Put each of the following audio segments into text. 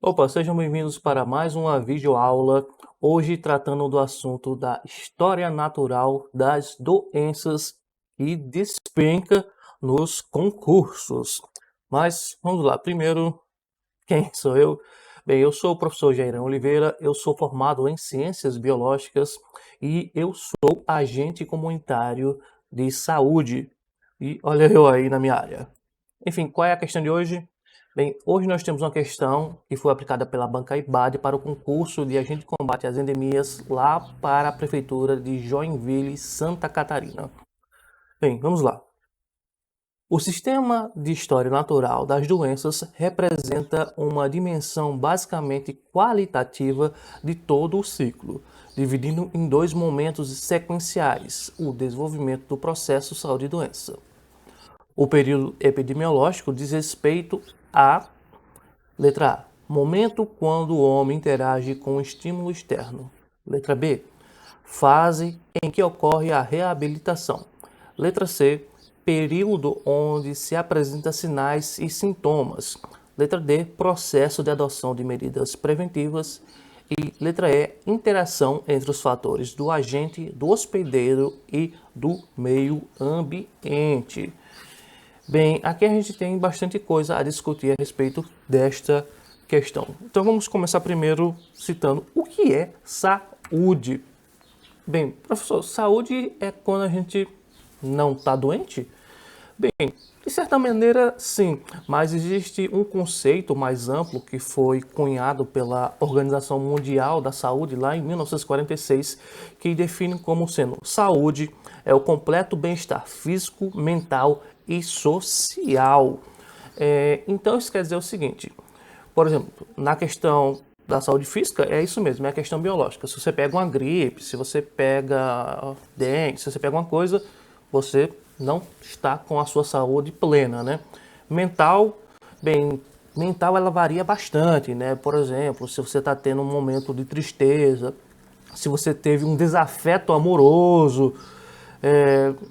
Opa, sejam bem-vindos para mais uma videoaula, hoje tratando do assunto da história natural das doenças que despenca nos concursos. Mas vamos lá, primeiro, quem sou eu? Bem, eu sou o professor Jairão Oliveira, eu sou formado em Ciências Biológicas e eu sou agente comunitário de saúde. E olha eu aí na minha área. Enfim, qual é a questão de hoje? Bem, hoje nós temos uma questão que foi aplicada pela Banca IBAD para o concurso de agente de combate às endemias lá para a Prefeitura de Joinville, Santa Catarina. Bem, vamos lá. O sistema de história natural das doenças representa uma dimensão basicamente qualitativa de todo o ciclo, dividindo em dois momentos sequenciais: o desenvolvimento do processo saúde e doença. O período epidemiológico diz respeito a letra A. Momento quando o homem interage com o estímulo externo. Letra B. Fase em que ocorre a reabilitação. Letra C. Período onde se apresentam sinais e sintomas. Letra D. Processo de adoção de medidas preventivas. E letra E. Interação entre os fatores do agente, do hospedeiro e do meio ambiente. Bem, aqui a gente tem bastante coisa a discutir a respeito desta questão. Então vamos começar primeiro citando o que é saúde. Bem, professor, saúde é quando a gente não está doente? Bem, de certa maneira, sim, mas existe um conceito mais amplo que foi cunhado pela Organização Mundial da Saúde lá em 1946, que define como sendo saúde é o completo bem-estar físico, mental e social. Então isso quer dizer o seguinte, por exemplo, na questão da saúde física, é isso mesmo, é a questão biológica. Se você pega uma gripe, se você pega dengue, se você pega uma coisa, você não está com a sua saúde plena, né? Mental, bem, mental ela varia bastante, né? Por exemplo, se você está tendo um momento de tristeza, se você teve um desafeto amoroso,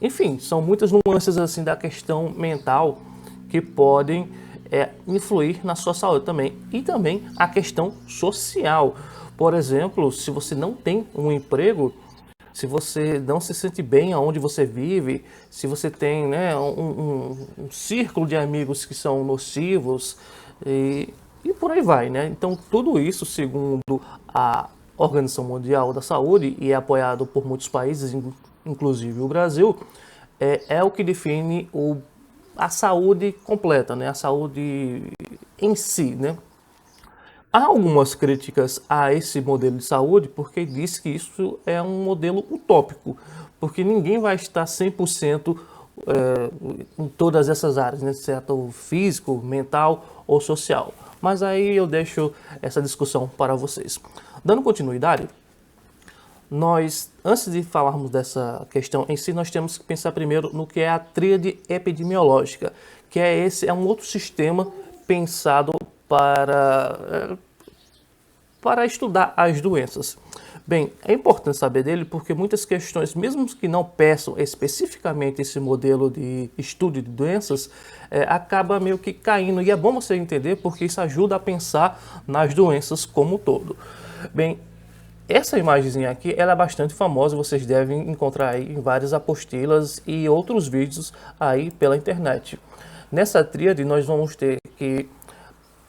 enfim, são muitas nuances assim da questão mental que podem influir na sua saúde também. E também a questão social. Por exemplo, se você não tem um emprego, se você não se sente bem aonde você vive, se você tem, né, um círculo de amigos que são nocivos e por aí vai, né? Então tudo isso, segundo a Organização Mundial da Saúde e é apoiado por muitos países, inclusive o Brasil, é o que define a saúde completa, né? A saúde em si, né? Há algumas críticas a esse modelo de saúde porque diz que isso é um modelo utópico, porque ninguém vai estar 100% em todas essas áreas, né? Certo? Físico, mental ou social. Mas aí eu deixo essa discussão para vocês. Dando continuidade, nós, antes de falarmos dessa questão em si, nós temos que pensar primeiro no que é a tríade epidemiológica, que é um outro sistema pensado para estudar as doenças. Bem, é importante saber dele porque muitas questões, mesmo que não peçam especificamente esse modelo de estudo de doenças, acaba meio que caindo. E é bom você entender porque isso ajuda a pensar nas doenças como um todo. Bem, essa imagenzinha aqui ela é bastante famosa, vocês devem encontrar aí em várias apostilas e outros vídeos aí pela internet. Nessa tríade nós vamos ter que,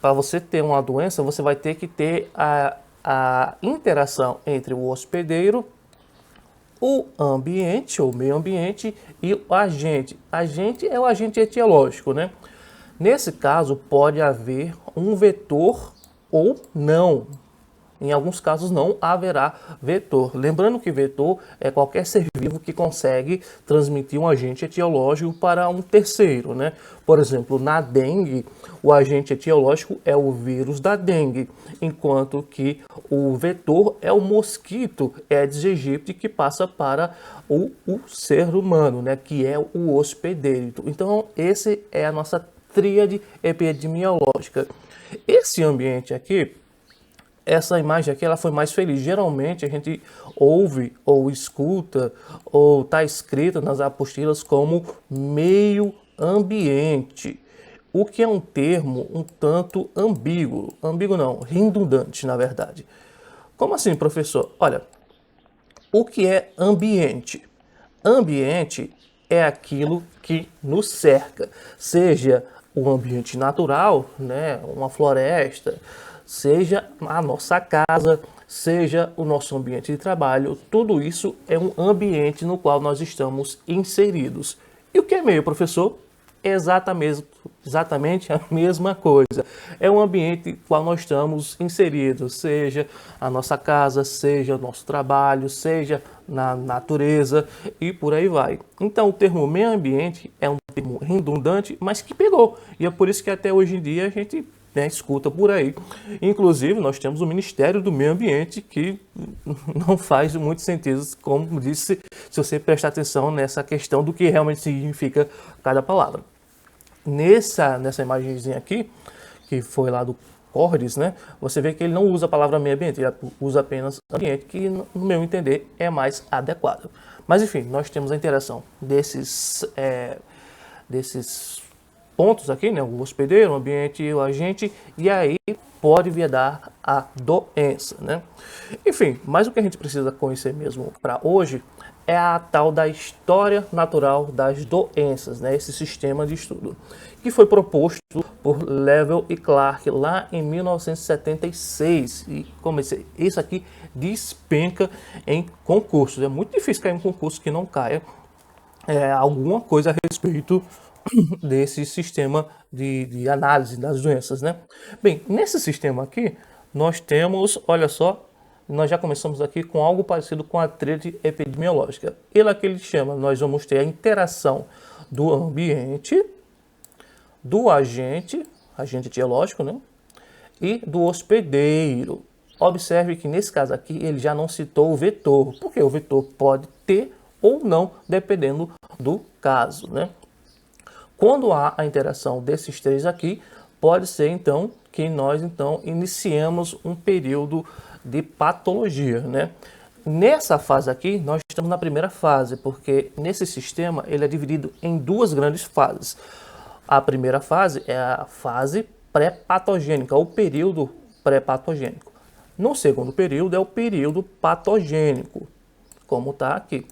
para você ter uma doença, você vai ter que ter a interação entre o hospedeiro, o ambiente, ou meio ambiente, e o agente. Agente é o agente etiológico, né? Nesse caso, pode haver um vetor ou não. Em alguns casos não haverá vetor. Lembrando que vetor é qualquer ser vivo que consegue transmitir um agente etiológico para um terceiro, né? Por exemplo, na dengue, o agente etiológico é o vírus da dengue, enquanto que o vetor é o mosquito Aedes aegypti que passa para o ser humano, né? Que é o hospedeiro. Então, esse é a nossa tríade epidemiológica. Esse ambiente aqui, essa imagem aqui ela foi mais feliz. Geralmente a gente ouve ou escuta ou está escrito nas apostilas como meio ambiente. o que é um termo um tanto ambíguo. Ambíguo não, redundante, na verdade. Como assim, professor? Olha, o que é ambiente? Ambiente é aquilo que nos cerca, seja o ambiente natural, né, uma floresta, seja a nossa casa, seja o nosso ambiente de trabalho, tudo isso é um ambiente no qual nós estamos inseridos. E o que é meio, professor? Exatamente a mesma coisa. É um ambiente no qual nós estamos inseridos, seja a nossa casa, seja o nosso trabalho, seja na natureza e por aí vai. Então, o termo meio ambiente é um termo redundante, mas que pegou. E é por isso que até hoje em dia a gente, né, escuta por aí. Inclusive, nós temos o Ministério do Meio Ambiente, que não faz muito sentido, como disse, se você prestar atenção nessa questão do que realmente significa cada palavra. Nessa imagenzinha aqui, que foi lá do Cordes, né, você vê que ele não usa a palavra meio ambiente, ele usa apenas ambiente, que no meu entender é mais adequado. Mas enfim, nós temos a interação desses pontos aqui, né, o hospedeiro, o ambiente e o agente, e aí pode vir a dar a doença, né? Enfim, mas o que a gente precisa conhecer mesmo para hoje é a tal da história natural das doenças, né? Esse sistema de estudo, que foi proposto por Level e Clark lá em 1976. E como isso aqui despenca em concursos. É muito difícil cair em um concurso que não caia alguma coisa a respeito desse sistema de análise das doenças, né? Bem, nesse sistema aqui, nós temos, olha só, nós já começamos aqui com algo parecido com a tríade epidemiológica. Ele aqui ele chama, nós vamos ter a interação do ambiente, do agente etiológico, né? E do hospedeiro. Observe que nesse caso aqui ele já não citou o vetor, porque o vetor pode ter ou não, dependendo do caso, né? Quando há a interação desses três aqui, pode ser então que nós então iniciemos um período de patologia, né? Nessa fase aqui, nós estamos na primeira fase, porque nesse sistema ele é dividido em duas grandes fases. A primeira fase é a fase pré-patogênica, o período pré-patogênico. No segundo período é o período patogênico, como está aqui.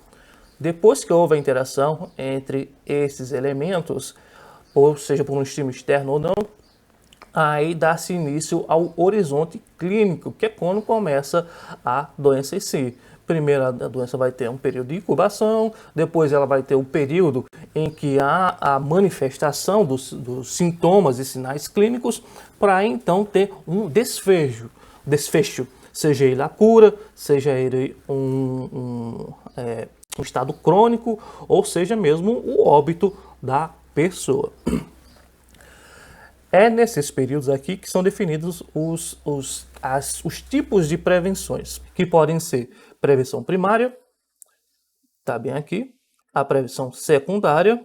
Depois que houve a interação entre esses elementos, ou seja, por um estímulo externo ou não, aí dá-se início ao horizonte clínico, que é quando começa a doença em si. Primeiro a doença vai ter um período de incubação, depois ela vai ter o período em que há a manifestação dos sintomas e sinais clínicos, para então ter um desfecho, seja ele a cura, seja ele um estado crônico, ou seja mesmo o óbito da pessoa. É nesses períodos aqui que são definidos os tipos de prevenções, que podem ser prevenção primária, tá bem aqui, a prevenção secundária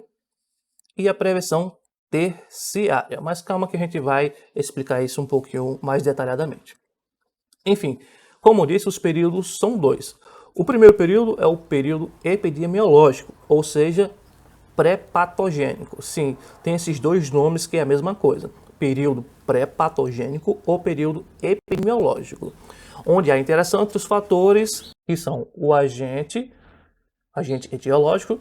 e a prevenção terciária. Mas calma que a gente vai explicar isso um pouquinho mais detalhadamente. Enfim, como eu disse, os períodos são dois. O primeiro período é o período epidemiológico, ou seja, pré-patogênico. Sim, tem esses dois nomes que é a mesma coisa. Período pré-patogênico ou período epidemiológico, onde há interação entre os fatores que são o agente etiológico,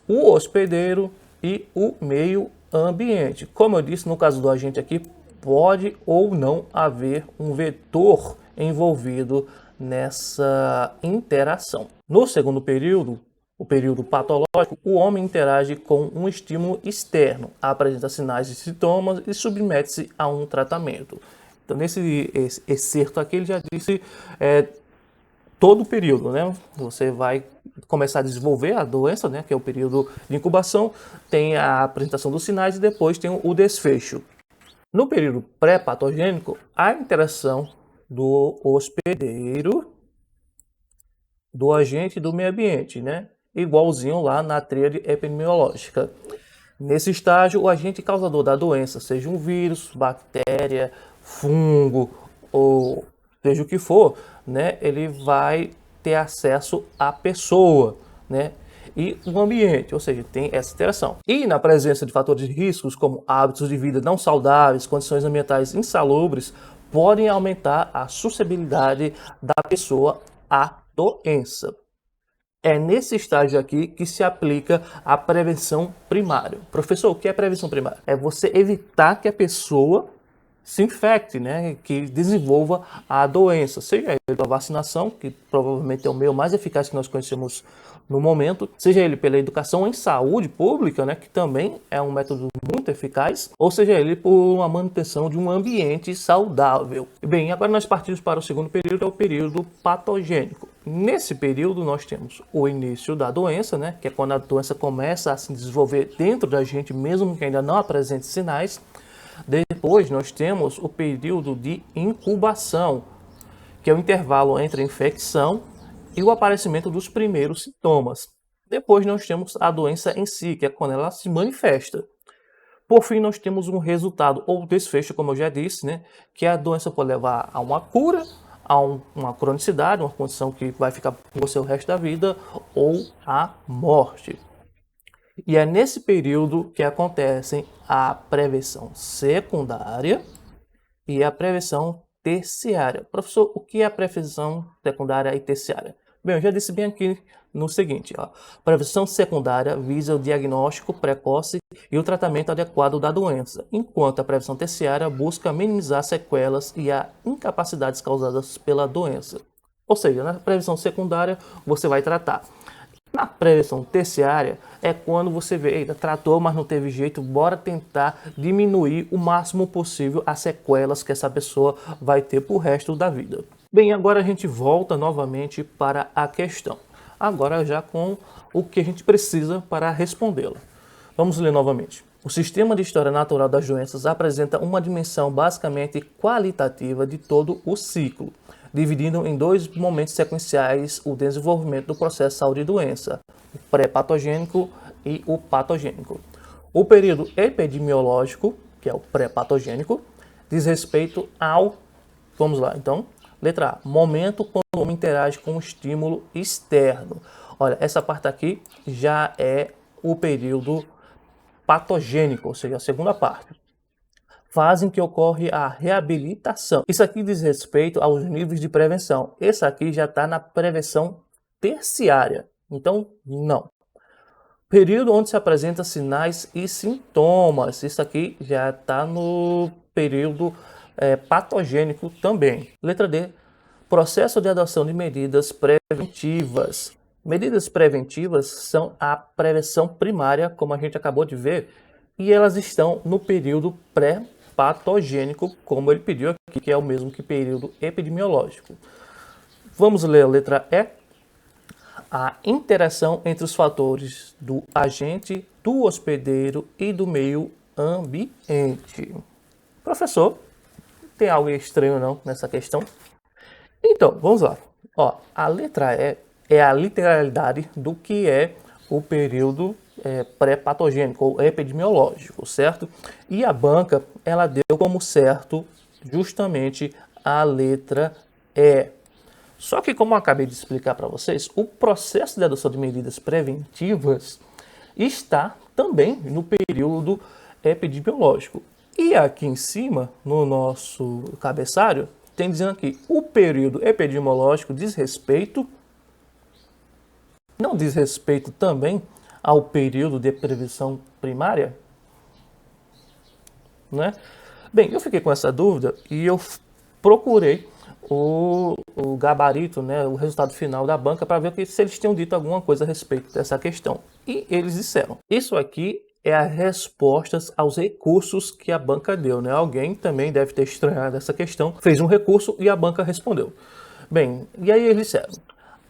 o hospedeiro e o meio ambiente. Como eu disse, no caso do agente aqui, pode ou não haver um vetor envolvido nessa interação. No segundo período, o período patológico, o homem interage com um estímulo externo, apresenta sinais e sintomas e submete-se a um tratamento. Então, nesse excerto aqui, ele já disse todo o período, né? Você vai começar a desenvolver a doença, né? Que é o período de incubação, tem a apresentação dos sinais e depois tem o desfecho. No período pré-patogênico, a interação do hospedeiro, do agente e do meio ambiente, né? Igualzinho lá na tríade epidemiológica. Nesse estágio, o agente causador da doença, seja um vírus, bactéria, fungo ou seja o que for, né? Ele vai ter acesso à pessoa, né? e o ambiente, ou seja, tem essa interação. E na presença de fatores de riscos, como hábitos de vida não saudáveis, condições ambientais insalubres, podem aumentar a suscetibilidade da pessoa à doença. É nesse estágio aqui que se aplica a prevenção primária. Professor, o que é prevenção primária? É você evitar que a pessoa se infecte, né, que desenvolva a doença, seja ele pela vacinação, que provavelmente é o meio mais eficaz que nós conhecemos no momento, seja ele pela educação em saúde pública, né, que também é um método muito eficaz, ou seja ele por uma manutenção de um ambiente saudável. Bem, agora nós partimos para o segundo período, que é o período patogênico. Nesse período nós temos o início da doença, né, que é quando a doença começa a se desenvolver dentro da gente, mesmo que ainda não apresente sinais. Depois nós temos o período de incubação, que é o intervalo entre a infecção e o aparecimento dos primeiros sintomas. Depois nós temos a doença em si, que é quando ela se manifesta. Por fim, nós temos um resultado ou desfecho, como eu já disse, né, que a doença pode levar a uma cura, a uma cronicidade, uma condição que vai ficar com você o resto da vida, ou a morte. E é nesse período que acontecem a prevenção secundária e a prevenção terciária. Professor, o que é a prevenção secundária e terciária? Bem, eu já disse bem aqui no seguinte, ó. Prevenção secundária visa o diagnóstico precoce e o tratamento adequado da doença, enquanto a prevenção terciária busca minimizar sequelas e as incapacidades causadas pela doença. Ou seja, na prevenção secundária você vai tratar. Na prevenção terciária é quando você vê, tratou, mas não teve jeito, bora tentar diminuir o máximo possível as sequelas que essa pessoa vai ter pro resto da vida. Bem, agora a gente volta novamente para a questão. Agora já com o que a gente precisa para respondê-la. Vamos ler novamente. O sistema de história natural das doenças apresenta uma dimensão basicamente qualitativa de todo o ciclo, dividindo em dois momentos sequenciais o desenvolvimento do processo de saúde e doença, o pré-patogênico e o patogênico. O período epidemiológico, que é o pré-patogênico, diz respeito ao, vamos lá, então, letra A, momento quando o homem interage com um estímulo externo. Olha, essa parte aqui já é o período patogênico, ou seja, a segunda parte. Fase em que ocorre a reabilitação. Isso aqui diz respeito aos níveis de prevenção. Esse aqui já está na prevenção terciária. Então, não. Período onde se apresentam sinais e sintomas. Isso aqui já está no período patogênico também. Letra D. Processo de adoção de medidas preventivas. Medidas preventivas são a prevenção primária, como a gente acabou de ver, e elas estão no período pré-patogênico, como ele pediu aqui, que é o mesmo que período epidemiológico. Vamos ler a letra E. A interação entre os fatores do agente, do hospedeiro e do meio ambiente. Professor, tem algo estranho não nessa questão? Então, vamos lá. Ó, a letra E é a literalidade do que é o período pré-patogênico ou epidemiológico, certo? E a banca, ela deu como certo justamente a letra E. Só que, como eu acabei de explicar para vocês, o processo de adoção de medidas preventivas está também no período epidemiológico. E aqui em cima, no nosso cabeçalho, tem dizendo aqui, o período epidemiológico não diz respeito também ao período de prevenção primária? Né? Bem, eu fiquei com essa dúvida e eu procurei o gabarito, né, o resultado final da banca para ver se eles tinham dito alguma coisa a respeito dessa questão. E eles disseram, isso aqui é as respostas aos recursos que a banca deu, né? Alguém também deve ter estranhado essa questão, fez um recurso e a banca respondeu. Bem, e aí eles disseram,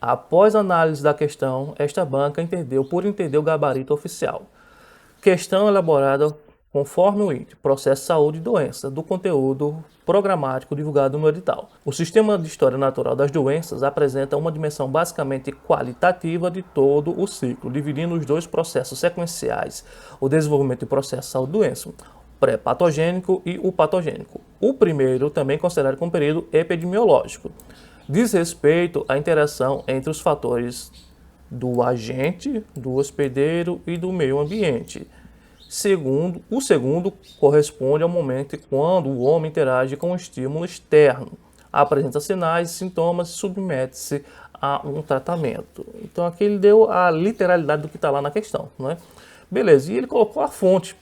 após a análise da questão, esta banca entendeu por entender o gabarito oficial. Questão elaborada conforme o índice, processo de saúde e doença, do conteúdo programático divulgado no edital. O sistema de história natural das doenças apresenta uma dimensão basicamente qualitativa de todo o ciclo, dividindo os dois processos sequenciais, o desenvolvimento do processo de saúde e doença, pré-patogênico e o patogênico. O primeiro, também considerado como período epidemiológico, diz respeito à interação entre os fatores do agente, do hospedeiro e do meio ambiente. O segundo corresponde ao momento quando o homem interage com o estímulo externo, apresenta sinais e sintomas e submete-se a um tratamento. Então aqui ele deu a literalidade do que está lá na questão, não é? Beleza, e ele colocou a fonte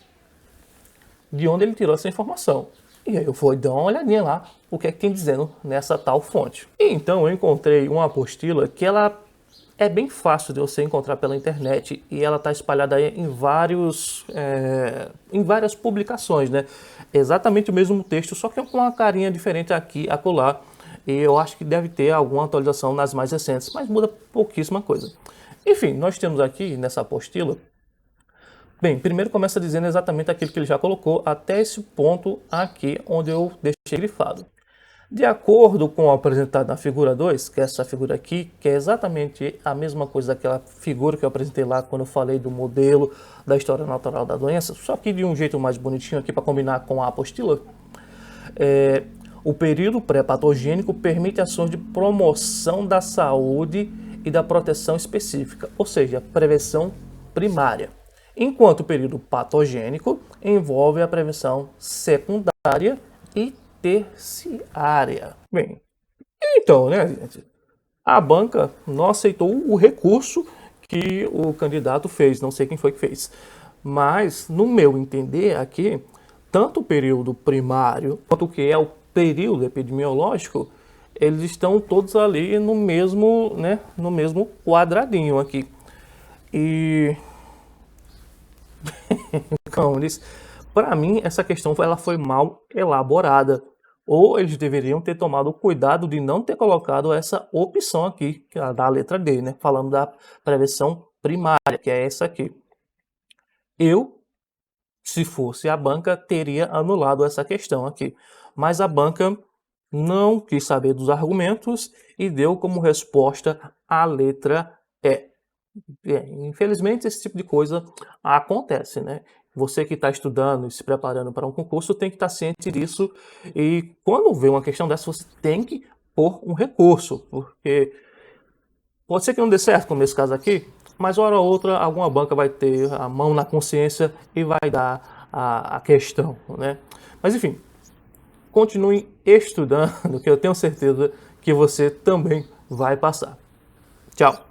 de onde ele tirou essa informação. E aí eu fui dar uma olhadinha lá, o que é que tem dizendo nessa tal fonte. E então eu encontrei uma apostila que ela é bem fácil de você encontrar pela internet e ela está espalhada aí em várias publicações, né? Exatamente o mesmo texto, só que com uma carinha diferente aqui e acolá. E eu acho que deve ter alguma atualização nas mais recentes, mas muda pouquíssima coisa. Enfim, nós temos aqui nessa apostila. Bem, primeiro começa dizendo exatamente aquilo que ele já colocou até esse ponto aqui onde eu deixei grifado. De acordo com o apresentado na figura 2, que é essa figura aqui, que é exatamente a mesma coisa daquela figura que eu apresentei lá quando eu falei do modelo da história natural da doença, só que de um jeito mais bonitinho aqui para combinar com a apostila. O período pré-patogênico permite ações de promoção da saúde e da proteção específica, ou seja, prevenção primária. Enquanto o período patogênico envolve a prevenção secundária e terciária. Bem, então, né, gente? A banca não aceitou o recurso que o candidato fez, não sei quem foi que fez. Mas, no meu entender aqui, tanto o período primário quanto o que é o período epidemiológico, eles estão todos ali no mesmo, né, no mesmo quadradinho aqui. E como disse, para mim essa questão ela foi mal elaborada. Ou eles deveriam ter tomado o cuidado de não ter colocado essa opção aqui, que é da letra D, né? Falando da prevenção primária, que é essa aqui. Eu, se fosse a banca, teria anulado essa questão aqui. Mas a banca não quis saber dos argumentos e deu como resposta a letra E. Infelizmente, esse tipo de coisa acontece, né? Você que está estudando e se preparando para um concurso tem que estar ciente disso. E quando vê uma questão dessa, você tem que pôr um recurso, porque pode ser que não dê certo, como nesse caso aqui, mas hora ou outra alguma banca vai ter a mão na consciência e vai dar a questão, né? Mas enfim, continue estudando, que eu tenho certeza que você também vai passar. Tchau!